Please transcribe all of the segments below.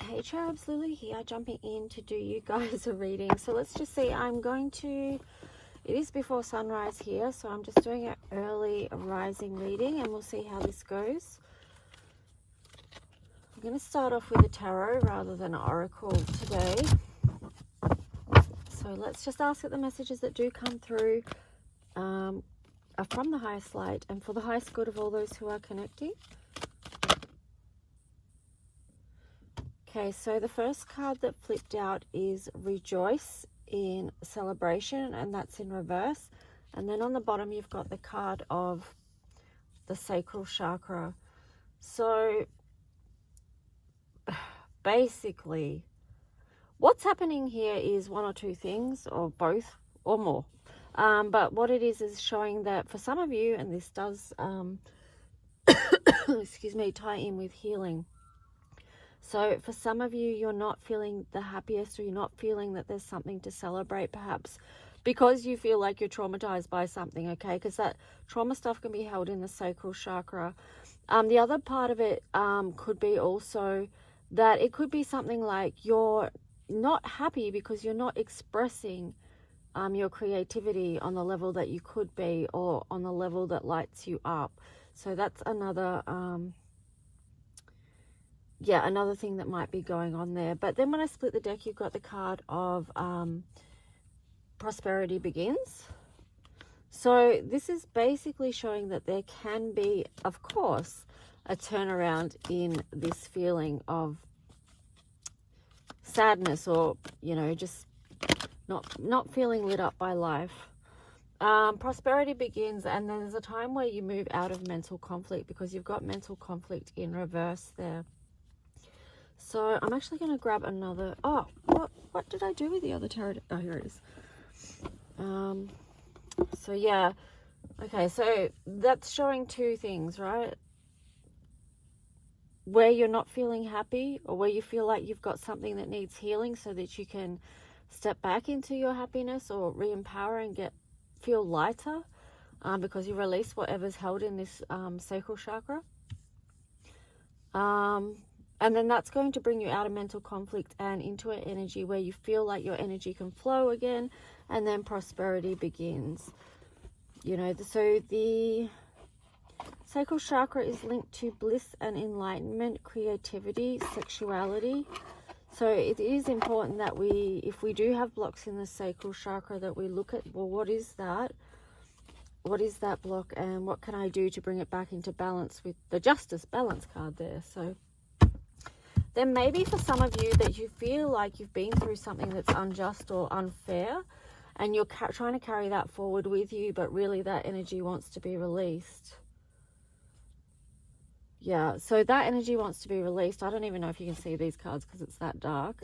Hey Cherubs, Lily here, jumping in to do you guys a reading. So let's just see, it is before sunrise here, so I'm just doing an early rising reading and we'll see how this goes. I'm going to start off with a tarot rather than an oracle today. So let's just ask that the messages that do come through are from the highest light and for the highest good of all those who are connecting. Okay, so the first card that flipped out is Rejoice in Celebration, and that's in reverse. And then on the bottom, you've got the card of the sacral chakra. So basically, what's happening here is one or two things, or both, or more. But what it is showing that for some of you, and this does, excuse me, tie in with healing. So for some of you, you're not feeling the happiest, or you're not feeling that there's something to celebrate, perhaps because you feel like you're traumatized by something, okay? Because that trauma stuff can be held in the sacral chakra. The other part of it could be also that it could be something like you're not happy because you're not expressing your creativity on the level that you could be, or on the level that lights you up. So that's another another thing that might be going on there. But then when I split the deck, you've got the card of Prosperity Begins. So this is basically showing that there can be, of course, a turnaround in this feeling of sadness, or, you know, just not feeling lit up by life. Prosperity begins, and then there's a time where you move out of mental conflict, because you've got mental conflict in reverse there. So I'm actually going to grab another. Oh, what did I do with the other tarot? Oh, here it is. So yeah. Okay, so that's showing two things, right? Where you're not feeling happy, or where you feel like you've got something that needs healing so that you can step back into your happiness, or re-empower and feel lighter, because you release whatever's held in this sacral chakra. And then that's going to bring you out of mental conflict and into an energy where you feel like your energy can flow again, and then prosperity begins. You know, so the sacral chakra is linked to bliss and enlightenment, creativity, sexuality. So it is important that if we do have blocks in the sacral chakra, that we look at, well, what is that? What is that block, and what can I do to bring it back into balance, with the Justice balance card there. So then maybe for some of you that you feel like you've been through something that's unjust or unfair, and you're trying to carry that forward with you, but really that energy wants to be released. Yeah, so that energy wants to be released. I don't even know if you can see these cards because it's that dark.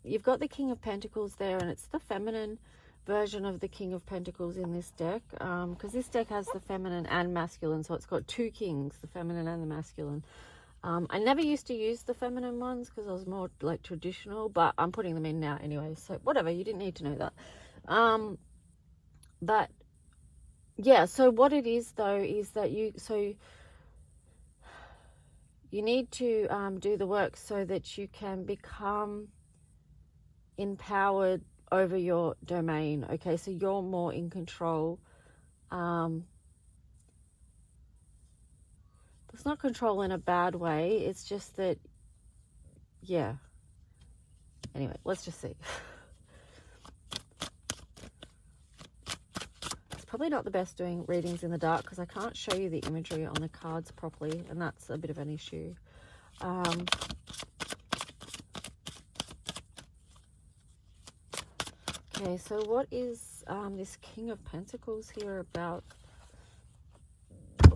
You've got the King of Pentacles there, and it's the feminine version of the King of Pentacles in this deck, because this deck has the feminine and masculine, so it's got two kings, the feminine and the masculine. I never used to use the feminine ones because I was more like traditional, but I'm putting them in now anyway, so whatever, you didn't need to know that. But yeah, so what it is though is that you need to do the work so that you can become empowered over your domain. Okay, so you're more in control. It's not control in a bad way, it's just that, yeah. Anyway, let's just see. It's probably not the best doing readings in the dark because I can't show you the imagery on the cards properly, and that's a bit of an issue. Okay, so what is this King of Pentacles here about?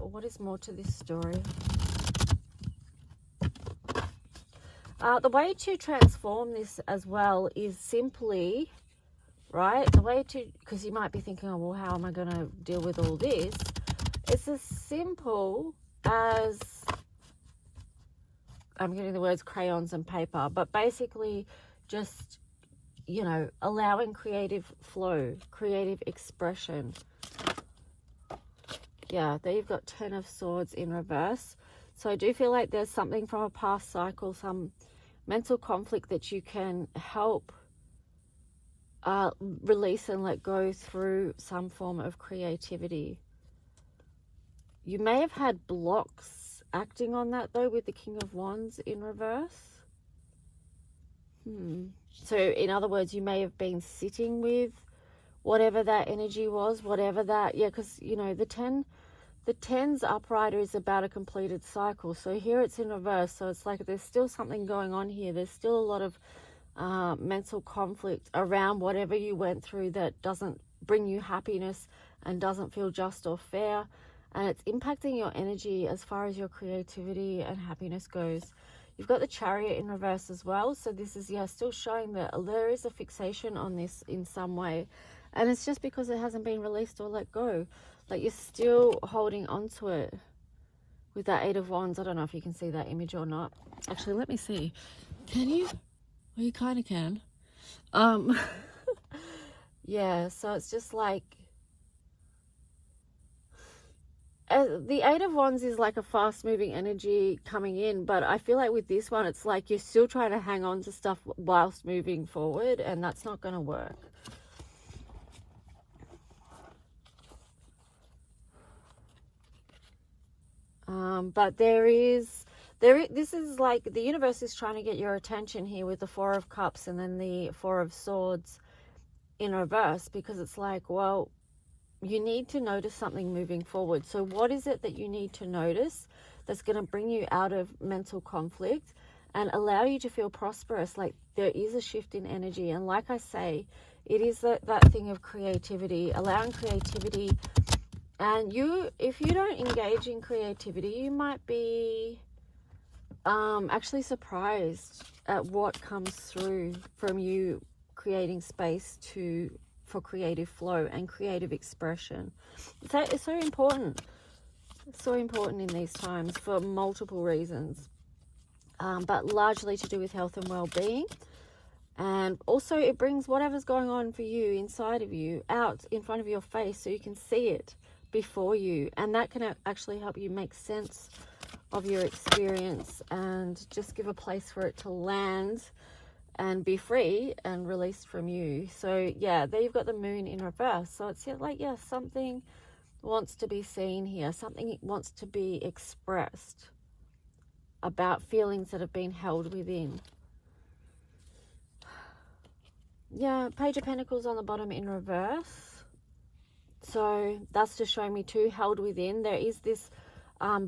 What is more to this story? The way to transform this as well is simply, right? The way to, because you might be thinking, oh, well, how am I going to deal with all this? It's as simple as, I'm getting the words crayons and paper, but basically just, you know, allowing creative flow, creative expression. Yeah, there you've got 10 of Swords in reverse. So I do feel like there's something from a past cycle, some mental conflict that you can help release and let go through some form of creativity. You may have had blocks acting on that though with the King of Wands in reverse. So in other words, you may have been sitting with whatever that energy was, whatever that, because you know the 10's uprighter is about a completed cycle. So here it's in reverse, so it's like there's still something going on here. There's still a lot of mental conflict around whatever you went through that doesn't bring you happiness and doesn't feel just or fair, and it's impacting your energy as far as your creativity and happiness goes. You've got the Chariot in reverse as well, so this is still showing that there is a fixation on this in some way, and it's just because it hasn't been released or let go. Like you're still holding on to it with that 8 of Wands. I don't know if you can see that image or not. Actually, let me see. Can you? Well, you kind of can. Yeah, so it's just like the 8 of Wands is like a fast moving energy coming in, but I feel like with this one it's like you're still trying to hang on to stuff whilst moving forward, and that's not going to work. But this is like the universe is trying to get your attention here with the 4 of Cups and then the 4 of Swords in reverse, because it's like, well, you need to notice something moving forward. So what is it that you need to notice that's going to bring you out of mental conflict and allow you to feel prosperous? Like there is a shift in energy, and like I say, it is that thing of creativity, allowing creativity. And if you don't engage in creativity, you might be actually surprised at what comes through from you creating space for creative flow and creative expression. It's so important. It's so important in these times for multiple reasons, but largely to do with health and well-being. And also it brings whatever's going on for you inside of you out in front of your face so you can see it before you, and that can actually help you make sense of your experience and just give a place for it to land and be free and released from you. So yeah, there you've got the Moon in reverse. So it's like, something wants to be seen here, something wants to be expressed about feelings that have been held within. Page of Pentacles on the bottom in reverse. So that's just showing me too, held within. There is this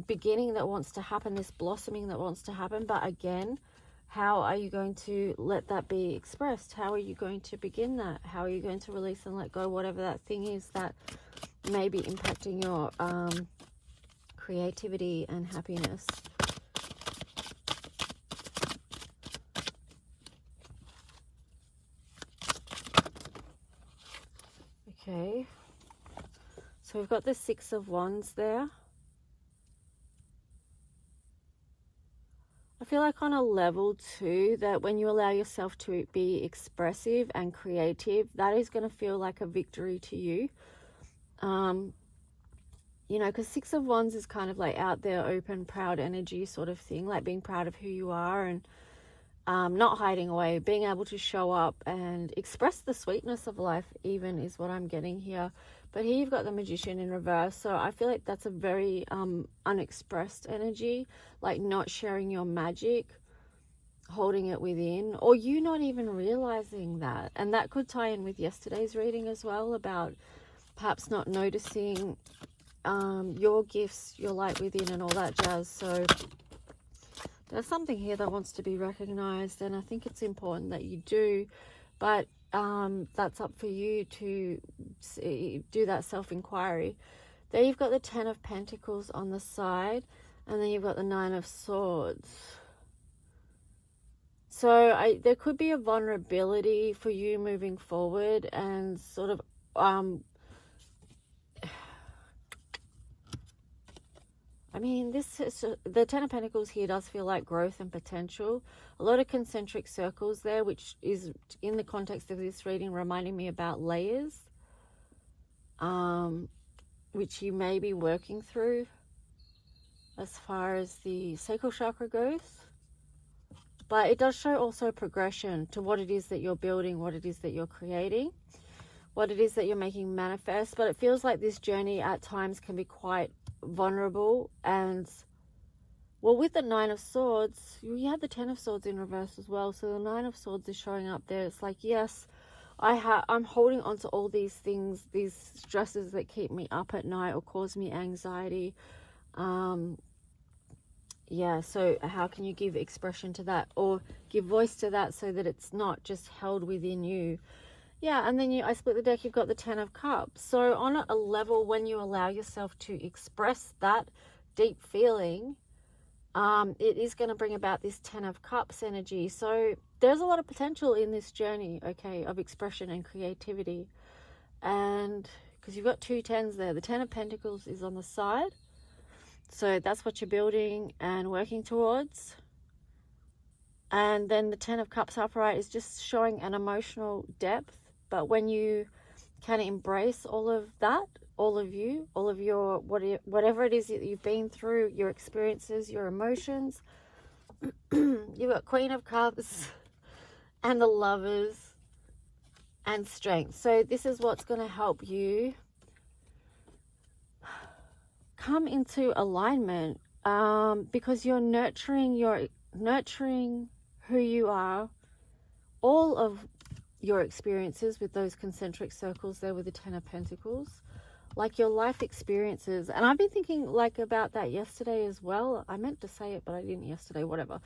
beginning that wants to happen, this blossoming that wants to happen. But again, how are you going to let that be expressed? How are you going to begin that? How are you going to release and let go whatever that thing is that may be impacting your creativity and happiness? Okay. So we've got the 6 of Wands there. I feel like on a level too, that when you allow yourself to be expressive and creative, that is going to feel like a victory to you. Because 6 of Wands is kind of like out there, open, proud energy sort of thing, like being proud of who you are and not hiding away, being able to show up and express the sweetness of life even is what I'm getting here. But here you've got the Magician in reverse. So I feel like that's a very unexpressed energy, like not sharing your magic, holding it within, or you not even realizing that. And that could tie in with yesterday's reading as well, about perhaps not noticing your gifts, your light within and all that jazz. So there's something here that wants to be recognized, and I think it's important that you do. But that's up for you to do that self-inquiry. There you've got the 10 of Pentacles on the side, and then you've got the 9 of Swords. So there could be a vulnerability for you moving forward, and sort of the 10 of Pentacles here does feel like growth and potential. A lot of concentric circles there, which is in the context of this reading reminding me about layers, which you may be working through as far as the sacral chakra goes. But it does show also progression to what it is that you're building, what it is that you're creating, what it is that you're making manifest. But it feels like this journey at times can be quite vulnerable. And, well, with the Nine of Swords, you had the Ten of Swords in reverse as well. So the Nine of Swords is showing up there. It's like, yes, I'm holding on to all these things, these stresses that keep me up at night or cause me anxiety. Yeah, so how can you give expression to that or give voice to that so that it's not just held within you? Yeah, and then I split the deck, you've got the Ten of Cups. So on a level, when you allow yourself to express that deep feeling, it is going to bring about this Ten of Cups energy. So there's a lot of potential in this journey, okay, of expression and creativity. And because you've got two tens there, the Ten of Pentacles is on the side. So that's what you're building and working towards. And then the Ten of Cups upright is just showing an emotional depth. But when you can embrace all of that, all of you, all of your, whatever it is that you've been through, your experiences, your emotions, you've got Queen of Cups and the Lovers and Strength. So this is what's going to help you come into alignment, because you're nurturing who you are, all of your experiences with those concentric circles there with the Ten of Pentacles, like your life experiences. And I've been thinking like about that yesterday as well. I meant to say it, but I didn't yesterday, whatever.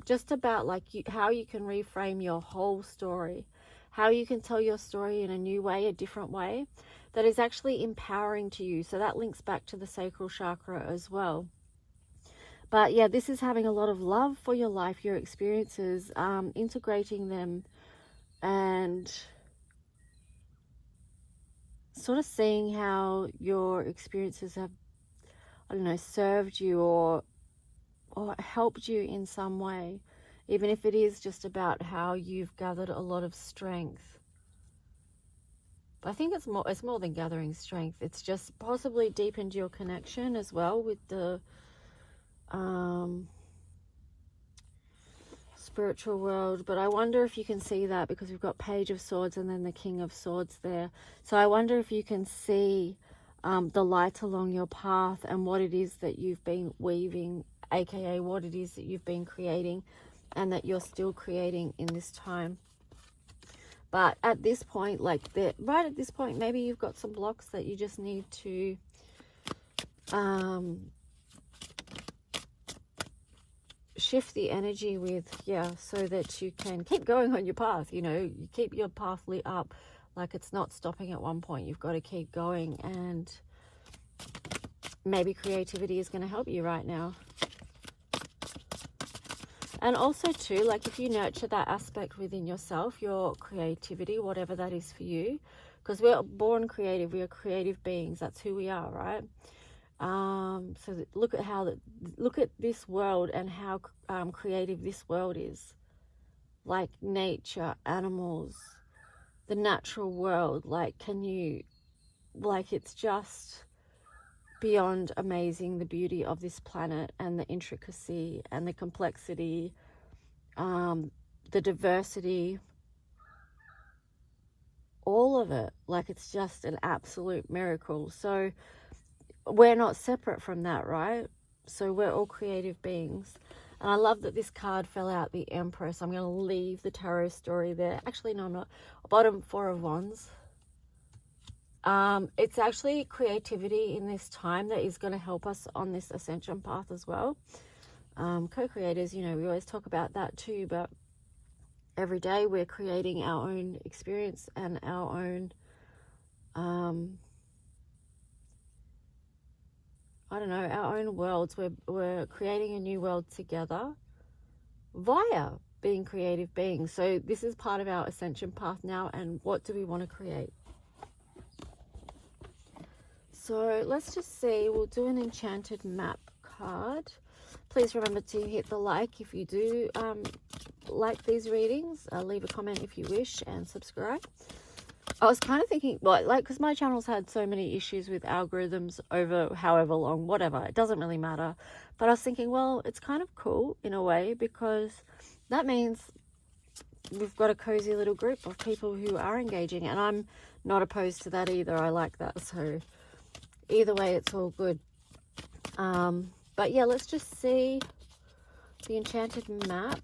Just about like how you can reframe your whole story, how you can tell your story in a new way, a different way, that is actually empowering to you. So that links back to the sacral chakra as well. But yeah, this is having a lot of love for your life, your experiences, integrating them and sort of seeing how your experiences have, I don't know, served you or helped you in some way, even if it is just about how you've gathered a lot of strength. I think it's more than gathering strength. It's just possibly deepened your connection as well with the spiritual world. But I wonder if you can see that, because we've got Page of Swords and then the King of Swords there. So I wonder if you can see the light along your path and what it is that you've been weaving, aka what it is that you've been creating and that you're still creating in this time. But at this point, right at this point, maybe you've got some blocks that you just need to shift the energy with, so that you can keep going on your path. You know, you keep your path lit up, like it's not stopping at one point. You've got to keep going, and maybe creativity is going to help you right now. And also too, like if you nurture that aspect within yourself, your creativity, whatever that is for you, because we're born creative, we are creative beings, that's who we are, right? So look at this world and how creative this world is. Like nature, animals, the natural world, it's just beyond amazing, the beauty of this planet and the intricacy and the complexity, the diversity, all of it. Like it's just an absolute miracle. So we're not separate from that, right? So we're all creative beings. And I love that this card fell out, the Empress. I'm going to leave the tarot story there. Actually, no, I'm not. Bottom, Four of Wands. It's actually creativity in this time that is going to help us on this ascension path as well. Co-creators, we always talk about that too, but every day we're creating our own experience and our own, our own worlds. We're creating a new world together via being creative beings. So this is part of our ascension path now, and what do we want to create? So let's just see, we'll do an enchanted map card. Please remember to hit the like if you do like these readings. Leave a comment if you wish and subscribe. I was kind of thinking, well, like, because my channel's had so many issues with algorithms over however long, whatever, it doesn't really matter. But I was thinking, well, it's kind of cool in a way, because that means we've got a cozy little group of people who are engaging, and I'm not opposed to that either. I like that. So either way, it's all good. But yeah, let's just see the enchanted map.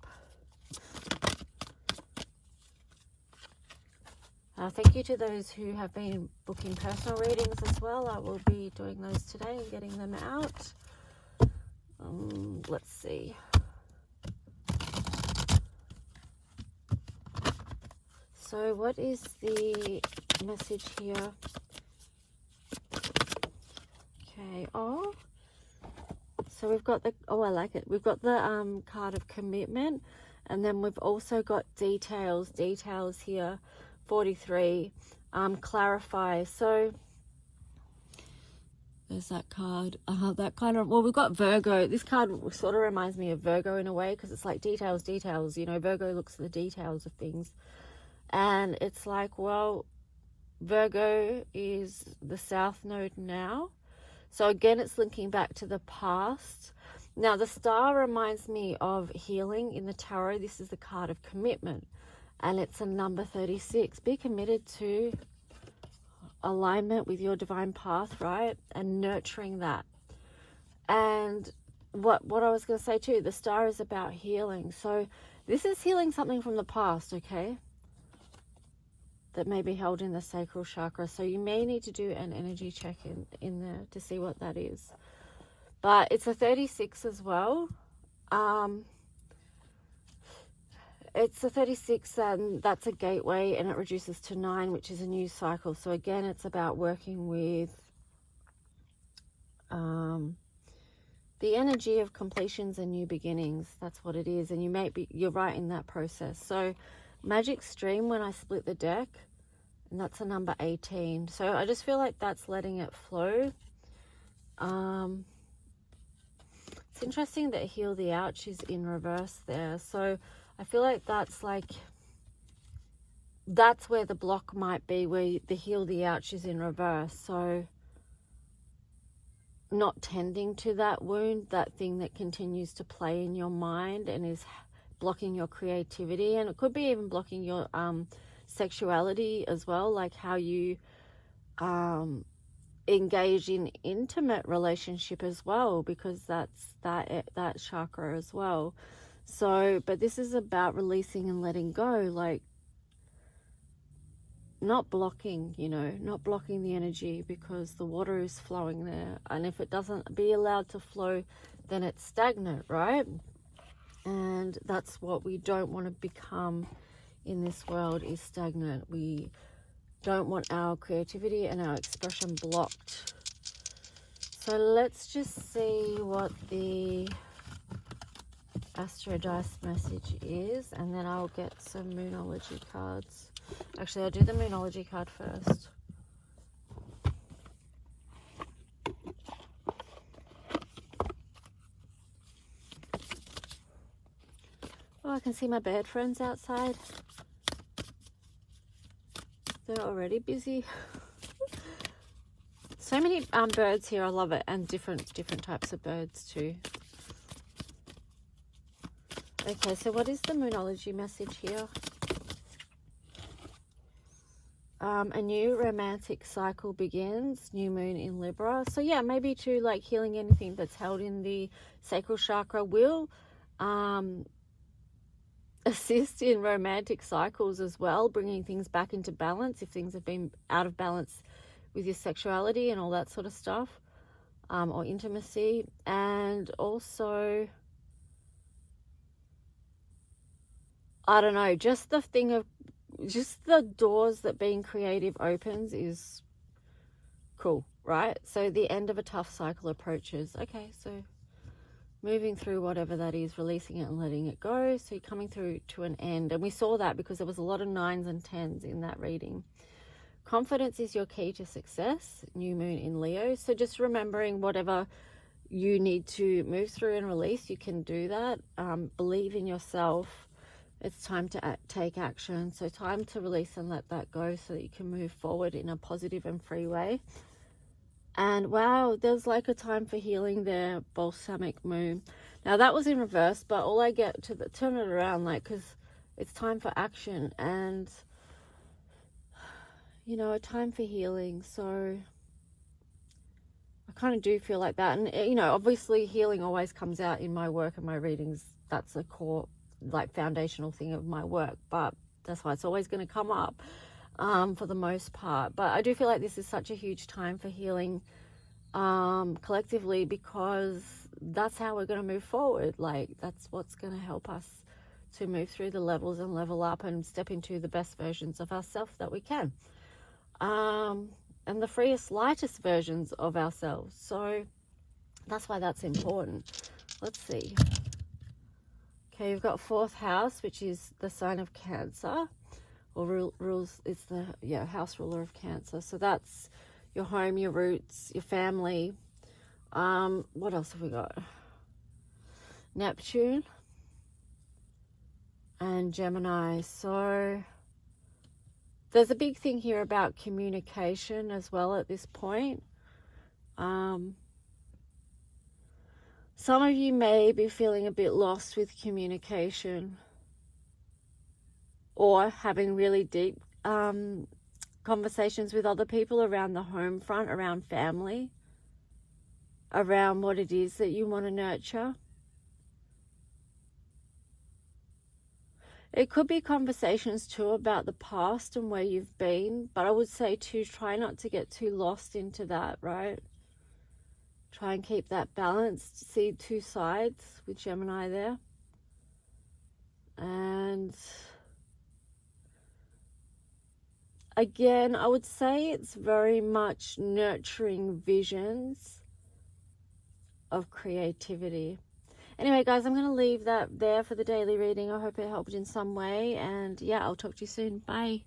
Thank you to those who have been booking personal readings as well. I will be doing those today and getting them out. Let's see. So what is the message here? Okay. Oh, so we've got the, oh, I like it. We've got the card of commitment, and then we've also got details here. 43, clarify. So there's that card. That kind of, well, we've got Virgo. This card sort of reminds me of Virgo in a way, because it's like details. You know, Virgo looks at the details of things. And it's like, well, Virgo is the South Node now. So again, it's linking back to the past. Now, the star reminds me of healing in the tarot. This is the card of commitment. And it's a number 36. Be committed to alignment with your divine path, right? And nurturing that. And what I was going to say too, the star is about healing. So this is healing something from the past, okay? That may be held in the sacral chakra. So you may need to do an energy check in there to see what that is. But it's a 36 as well. It's a 36, and that's a gateway, and it reduces to 9, which is a new cycle. So again, it's about working with the energy of completions and new beginnings. That's what it is. And you're right in that process. So Magic Stream, when I split the deck, and that's a number 18. So I just feel like that's letting it flow. It's interesting that Heal the Ouch is in reverse there. So I feel like that's where the block might be, where the Heal the Ouch is in reverse. So not tending to that wound, that thing that continues to play in your mind and is blocking your creativity. And it could be even blocking your sexuality as well, like how you engage in intimate relationship as well, because that's that chakra as well. So, but this is about releasing and letting go, like not blocking, not blocking the energy, because the water is flowing there. And if it doesn't be allowed to flow, then it's stagnant, right? And that's what we don't want to become in this world, is stagnant. We don't want our creativity and our expression blocked. So let's just see what the Astro Dice message is, and then I'll get some Moonology cards. Actually, I'll do the Moonology card first. Oh, I can see my bird friends outside. They're already busy. So many birds here. I love it, and different types of birds too. Okay, so what is the Moonology message here? A new romantic cycle begins. New moon in Libra. So yeah, maybe to like healing anything that's held in the sacral chakra will assist in romantic cycles as well, bringing things back into balance if things have been out of balance with your sexuality and all that sort of stuff, or intimacy. And also, I don't know, just the thing of just the doors that being creative opens is cool, right? So the end of a tough cycle approaches. Okay, so moving through whatever that is, releasing it and letting it go. So you're coming through to an end. And we saw that because there was a lot of 9s and 10s in that reading. Confidence is your key to success. New moon in Leo. So just remembering whatever you need to move through and release, you can do that. Believe in yourself it's time to take action. So time to release and let that go so that you can move forward in a positive and free way. And wow, there's like a time for healing there, balsamic moon. Now that was in reverse, but all I get to turn it around, like, because it's time for action and, you know, a time for healing. So I kind of do feel like that. And, you know, obviously healing always comes out in my work and my readings. That's a core, like, foundational thing of my work. But that's why it's always going to come up for the most part. But I do feel like this is such a huge time for healing collectively, because that's how we're going to move forward. Like, that's what's going to help us to move through the levels and level up and step into the best versions of ourselves that we can. And the freest, lightest versions of ourselves. So that's why that's important. Let's see. Okay, you've got 4th house, which is the sign of Cancer, or rules. It's the house ruler of Cancer. So that's your home, your roots, your family. What else have we got? Neptune and Gemini. So there's a big thing here about communication as well at this point. Some of you may be feeling a bit lost with communication, or having really deep conversations with other people around the home front, around family, around what it is that you want to nurture. It could be conversations too about the past and where you've been, but I would say too, try not to get too lost into that, right? Try and keep that balanced. See 2 sides with Gemini there. And again, I would say it's very much nurturing visions of creativity. Anyway, guys, I'm going to leave that there for the daily reading. I hope it helped in some way. And yeah, I'll talk to you soon. Bye.